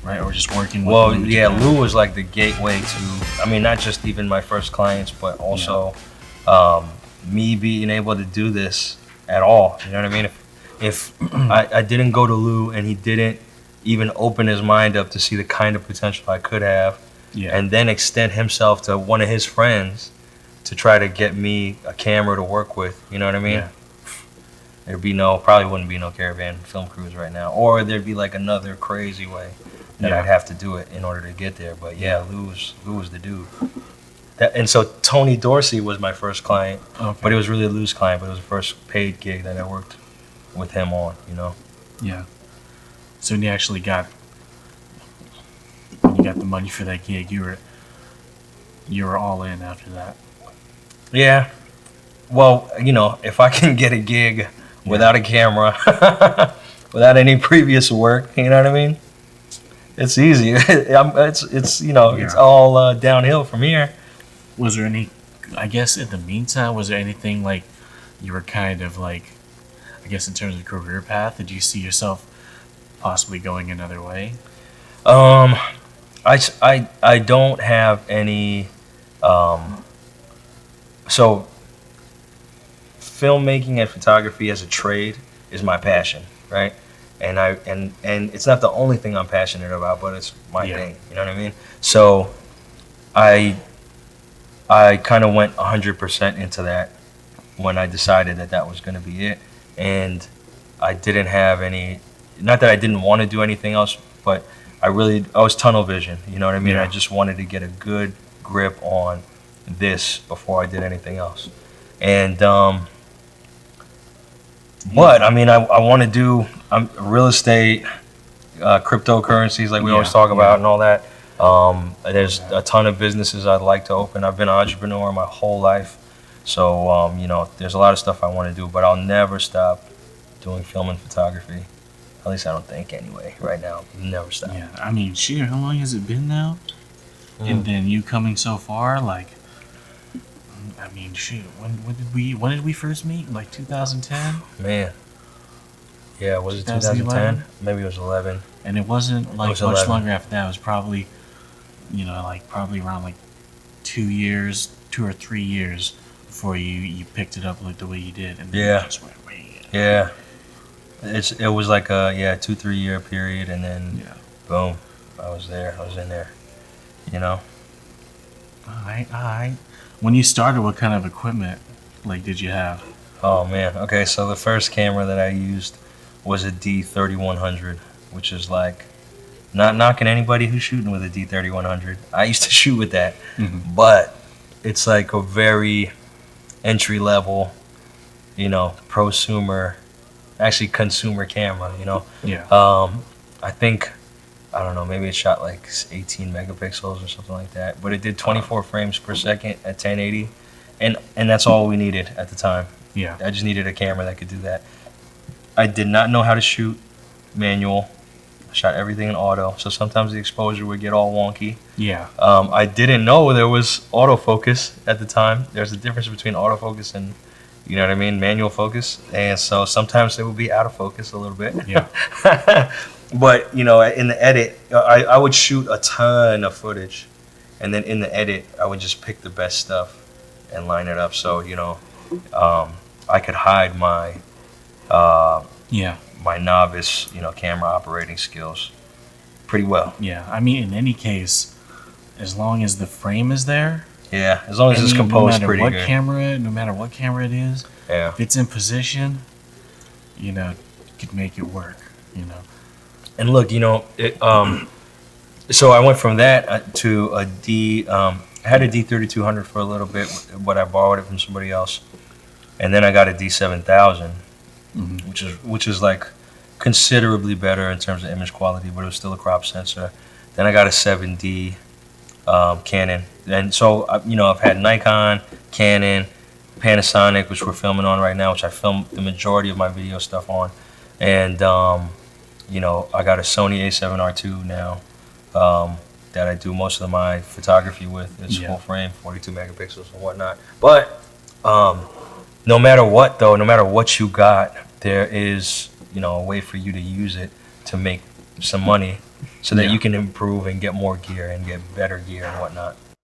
right? Or just working with Well, Lou yeah, together? Lou was like the gateway to, I mean, not just even my first clients, but also me being able to do this at all. You know what I mean? If I didn't go to Lou and he didn't even open his mind up to see the kind of potential I could have, Yeah. and then extend himself to one of his friends to try to get me a camera to work with, you know what I mean? Yeah. There'd be probably wouldn't be no Caravan Film Crews right now, or there'd be like another crazy way that Yeah. I'd have to do it in order to get there. But yeah, Lou was the dude. And so Tony Dorsey was my first client, Okay. but it was really Lou's client, but it was the first paid gig that I worked with him on, you know? Yeah. So when you actually got the money for that gig, you were all in after that. Yeah. Well, you know, if I can get a gig without a camera, without any previous work, you know what I mean? It's easy. It's you know, it's all downhill from here. Was there any, I guess in the meantime, was there anything like you were kind of like, I guess in terms of career path, did you see yourself possibly going another way? I don't have any. So filmmaking and photography as a trade is my passion, right? And it's not the only thing I'm passionate about, but it's my thing. You know what I mean? So I kind of went 100% into that when I decided that was going to be it, and I didn't have any. Not that I didn't want to do anything else, but I was tunnel vision. You know what I mean? Yeah. I just wanted to get a good grip on this before I did anything else, and but I mean, I want to do real estate, cryptocurrencies, like we always talk about, and all that. There's a ton of businesses I'd like to open. I've been an entrepreneur my whole life, so you know, there's a lot of stuff I want to do, but I'll never stop doing film and photography. At least I don't think, anyway. Right now, never stop. Yeah, I mean, shit, how long has it been now? And then you coming so far, like, I mean, shit, when did we first meet? Like 2010? Man. Yeah, was it 2011? 2010? Maybe it was 11. And it wasn't like was much 11. longer after that. It was probably, you know, like probably around like 2 or 3 years before you picked it up like the way you did. And then Yeah. you just went way. Yeah. It was like a 2-3 year period, and then boom, I was in there, you know. All right. When you started, what kind of equipment like did you have? Oh man, okay, so the first camera that I used was a D3100, which is like, not knocking anybody who's shooting with a D3100. I used to shoot with that, but it's like a very entry level, you know, prosumer, actually consumer camera, you know. Yeah. I think, I don't know, maybe it shot like 18 megapixels or something like that, but it did 24 frames per second at 1080, and that's all we needed at the time. Yeah. I just needed a camera that could do that. I did not know how to shoot manual. I shot everything in auto, so sometimes the exposure would get all wonky. Yeah. I didn't know there was autofocus at the time. There's a difference between autofocus and, you know what I mean, manual focus. And so sometimes it would be out of focus a little bit. Yeah. But, you know, in the edit, I would shoot a ton of footage. And then in the edit, I would just pick the best stuff and line it up. So, you know, I could hide my my novice, you know, camera operating skills pretty well. Yeah. I mean, in any case, as long as the frame is there. Yeah, as long as it's composed pretty good. No matter what camera it is, if it's in position, you know, you could make it work, you know. And look, you know, so I went from that to a D. I had a D3200 for a little bit, but I borrowed it from somebody else, and then I got a D7000, which is like considerably better in terms of image quality, but it was still a crop sensor. Then I got a 7D Canon, and so you know, I've had Nikon, Canon, Panasonic, which we're filming on right now, which I film the majority of my video stuff on, and you know, I got a Sony A7R II now that I do most of my photography with. It's full frame, 42 megapixels and whatnot. But no matter what, though, no matter what you got, there is, you know, a way for you to use it to make some money so that Yeah. you can improve and get more gear and get better gear and whatnot.